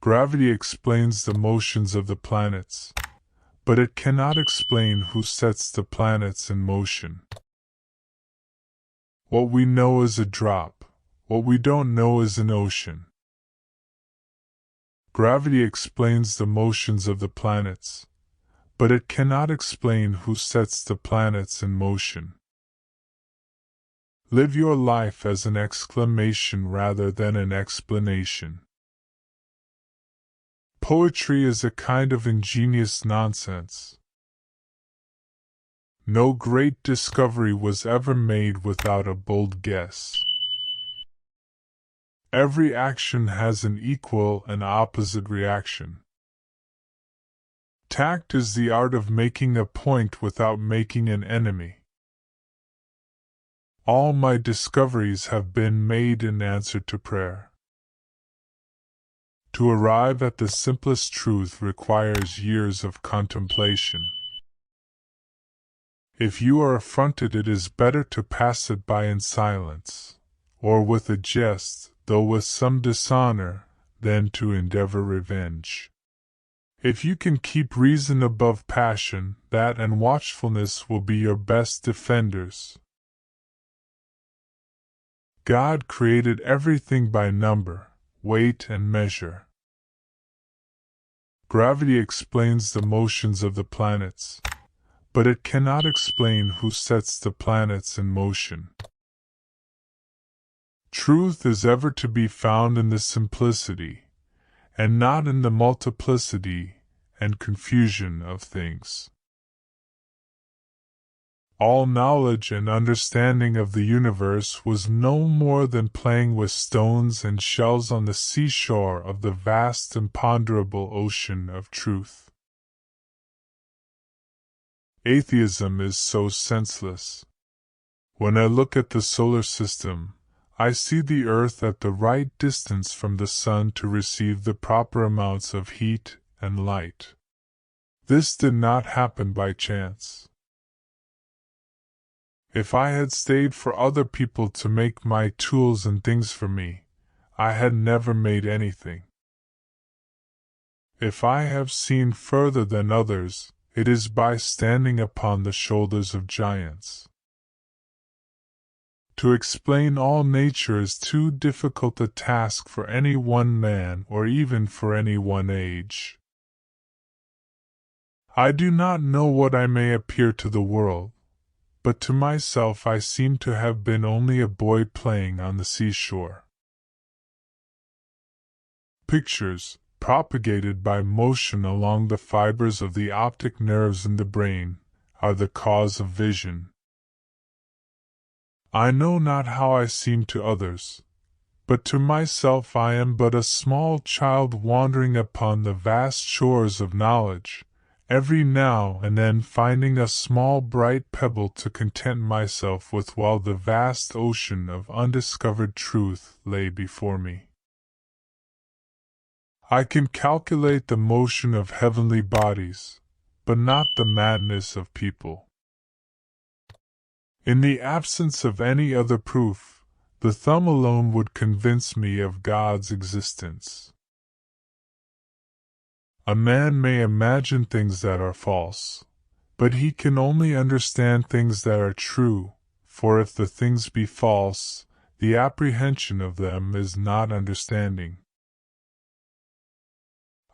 Gravity explains the motions of the planets, but it cannot explain who sets the planets in motion. What we know is a drop, what we don't know is an ocean. Gravity explains the motions of the planets, but it cannot explain who sets the planets in motion. Live your life as an exclamation rather than an explanation. Poetry is a kind of ingenious nonsense. No great discovery was ever made without a bold guess. Every action has an equal and opposite reaction. Tact is the art of making a point without making an enemy. All my discoveries have been made in answer to prayer. To arrive at the simplest truth requires years of contemplation. If you are affronted, it is better to pass it by in silence, or with a jest, though with some dishonor, than to endeavor revenge. If you can keep reason above passion, that and watchfulness will be your best defenders. God created everything by number, weight, and measure. Gravity explains the motions of the planets, but it cannot explain who sets the planets in motion. Truth is ever to be found in the simplicity, and not in the multiplicity and confusion of things. All knowledge and understanding of the universe was no more than playing with stones and shells on the seashore of the vast imponderable ocean of truth. Atheism is so senseless. When I look at the solar system, I see the Earth at the right distance from the Sun to receive the proper amounts of heat and light. This did not happen by chance. If I had stayed for other people to make my tools and things for me, I had never made anything. If I have seen further than others, it is by standing upon the shoulders of giants. To explain all nature is too difficult a task for any one man or even for any one age. I do not know what I may appear to the world, but to myself I seem to have been only a boy playing on the seashore. Pictures, propagated by motion along the fibers of the optic nerves in the brain, are the cause of vision. I know not how I seem to others, but to myself I am but a small child wandering upon the vast shores of knowledge, every now and then finding a small bright pebble to content myself with while the vast ocean of undiscovered truth lay before me. I can calculate the motion of heavenly bodies, but not the madness of people. In the absence of any other proof, the thumb alone would convince me of God's existence. A man may imagine things that are false, but he can only understand things that are true, for if the things be false, the apprehension of them is not understanding.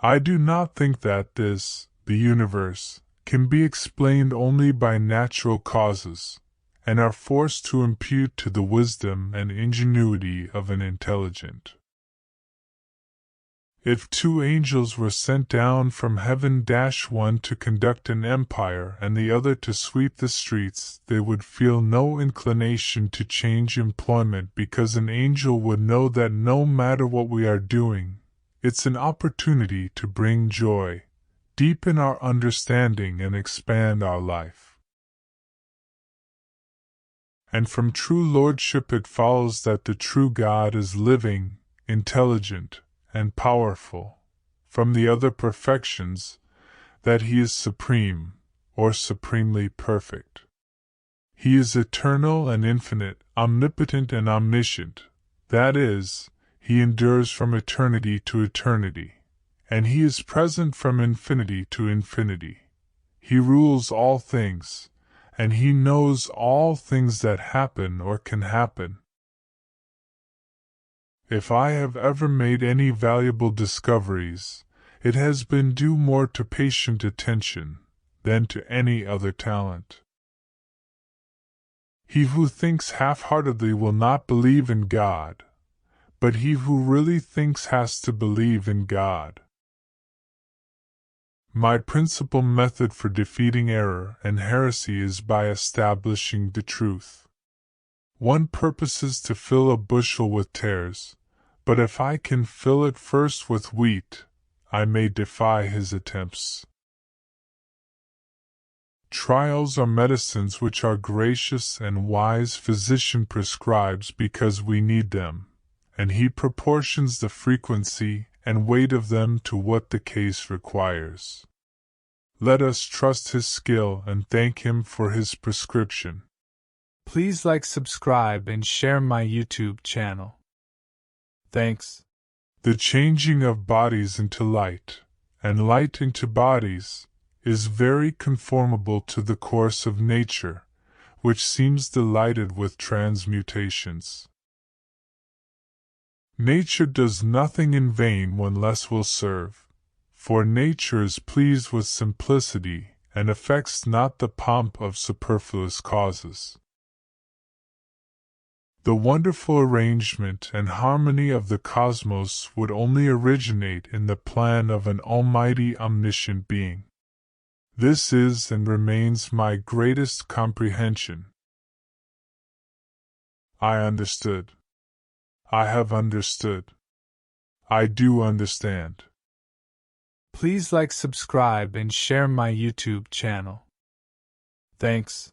I do not think that this, the universe, can be explained only by natural causes, and are forced to impute to the wisdom and ingenuity of an intelligent. If two angels were sent down from heaven, one to conduct an empire and the other to sweep the streets, they would feel no inclination to change employment, because an angel would know that no matter what we are doing, it's an opportunity to bring joy, deepen our understanding and expand our life. And from true lordship it follows that the true God is living, intelligent, and powerful. From the other perfections, that he is supreme, or supremely perfect. He is eternal and infinite, omnipotent and omniscient, that is, he endures from eternity to eternity, and He is present from infinity to infinity. He rules all things, and He knows all things that happen or can happen. If I have ever made any valuable discoveries, it has been due more to patient attention than to any other talent. He who thinks half-heartedly will not believe in God, but he who really thinks has to believe in God. My principal method for defeating error and heresy is by establishing the truth. One purposes to fill a bushel with tares, but if I can fill it first with wheat, I may defy his attempts. Trials are medicines which our gracious and wise physician prescribes because we need them, and he proportions the frequency and weight of them to what the case requires. Let us trust his skill and thank him for his prescription. Please like, subscribe, and share my YouTube channel. Thanks. The changing of bodies into light, and light into bodies, is very conformable to the course of nature, which seems delighted with transmutations. Nature does nothing in vain when less will serve, for nature is pleased with simplicity and affects not the pomp of superfluous causes. The wonderful arrangement and harmony of the cosmos would only originate in the plan of an almighty omniscient being. This is and remains my greatest comprehension. I understood. I have understood. I do understand. Please like, subscribe, and share my YouTube channel. Thanks.